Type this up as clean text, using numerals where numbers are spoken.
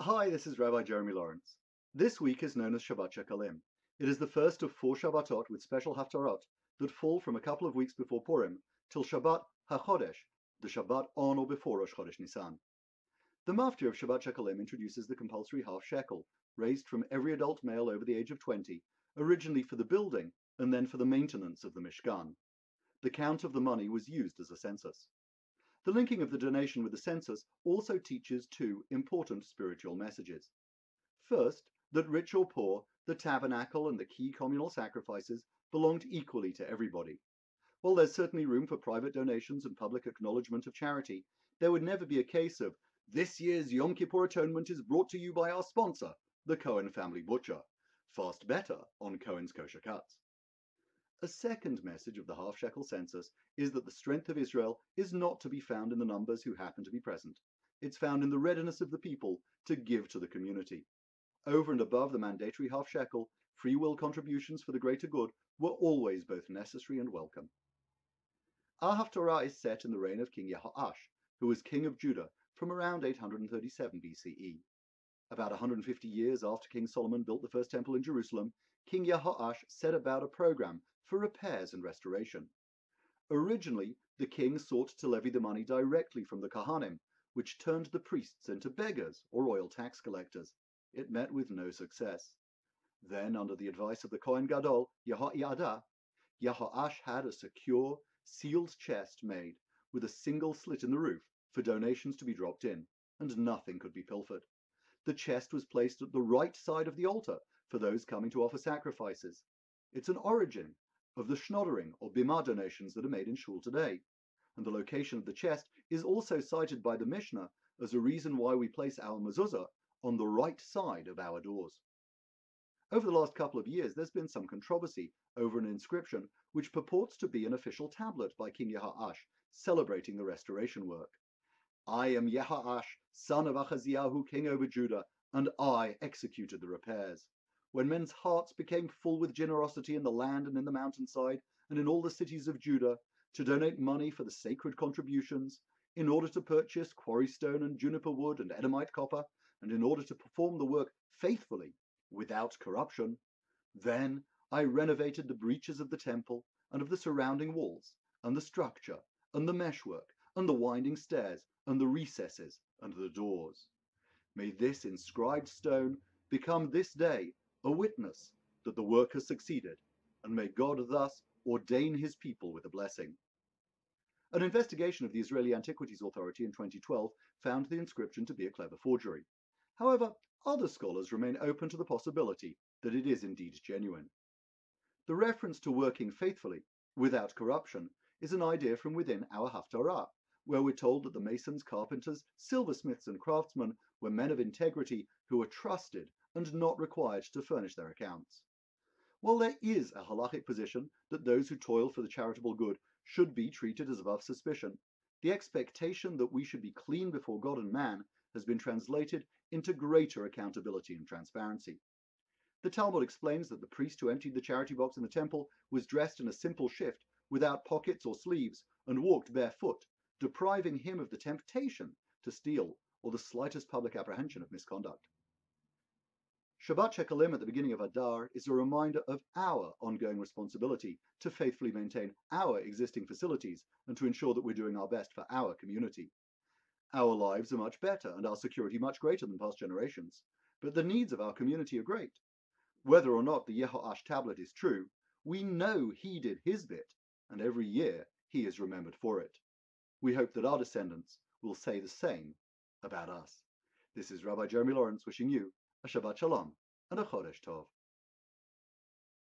Hi, this is Rabbi Jeremy Lawrence. This week is known as Shabbat Shekalim. It is the first of 4 Shabbatot with special Haftorot that fall from a couple of weeks before Purim till Shabbat HaChodesh, the Shabbat on or before Rosh Chodesh Nisan. The Maftir of Shabbat Shekalim introduces the compulsory half shekel, raised from every adult male over the age of 20, originally for the building and then for the maintenance of the Mishkan. The count of the money was used as a census. The linking of the donation with the census also teaches two important spiritual messages. First, that rich or poor, the tabernacle and the key communal sacrifices belonged equally to everybody. While there's certainly room for private donations and public acknowledgement of charity, there would never be a case of, this year's Yom Kippur Atonement is brought to you by our sponsor, the Cohen family butcher. Fast better on Cohen's kosher cuts. A second message of the half-shekel census is that the strength of Israel is not to be found in the numbers who happen to be present. It's found in the readiness of the people to give to the community. Over and above the mandatory half-shekel, free will contributions for the greater good were always both necessary and welcome. Our Haftorah is set in the reign of King Jehoash, who was king of Judah from around 837 BCE. About 150 years after King Solomon built the first temple in Jerusalem, King Jehoash set about a program for repairs and restoration. Originally, the king sought to levy the money directly from the Kohanim, which turned the priests into beggars or royal tax collectors. It met with no success. Then, under the advice of the Kohen Gadol, Jehoiada, Jehoash had a secure, sealed chest made with a single slit in the roof for donations to be dropped in, and nothing could be pilfered. The chest was placed at the right side of the altar for those coming to offer sacrifices. It's an origin of the schnoddering or bimah donations that are made in shul today, and the location of the chest is also cited by the Mishnah as a reason why we place our mezuzah on the right side of our doors. Over the last couple of years, there's been some controversy over an inscription which purports to be an official tablet by King Jehoash celebrating the restoration work. I am Jehoash, son of Achaziyahu, king over Judah, and I executed the repairs. When men's hearts became full with generosity in the land and in the mountainside and in all the cities of Judah, to donate money for the sacred contributions, in order to purchase quarry stone and juniper wood and Edomite copper, and in order to perform the work faithfully, without corruption, then I renovated the breaches of the temple and of the surrounding walls, and the structure, and the meshwork, and the winding stairs, and the recesses, and the doors. May this inscribed stone become this day a witness that the work has succeeded, and may God thus ordain his people with a blessing. An investigation of the Israeli Antiquities Authority in 2012 found the inscription to be a clever forgery. However, other scholars remain open to the possibility that it is indeed genuine. The reference to working faithfully, without corruption, is an idea from within our Haftorah, where we're told that the masons, carpenters, silversmiths, and craftsmen were men of integrity who were trusted and not required to furnish their accounts. While there is a halachic position that those who toil for the charitable good should be treated as above suspicion, the expectation that we should be clean before God and man has been translated into greater accountability and transparency. The Talmud explains that the priest who emptied the charity box in the temple was dressed in a simple shift without pockets or sleeves and walked barefoot, depriving him of the temptation to steal or the slightest public apprehension of misconduct. Shabbat Shekalim at the beginning of Adar is a reminder of our ongoing responsibility to faithfully maintain our existing facilities and to ensure that we're doing our best for our community. Our lives are much better and our security much greater than past generations, but the needs of our community are great. Whether or not the Jehoash tablet is true, we know he did his bit, and every year he is remembered for it. We hope that our descendants will say the same about us. This is Rabbi Jeremy Lawrence wishing you a Shabbat Shalom and a Chodesh Tov.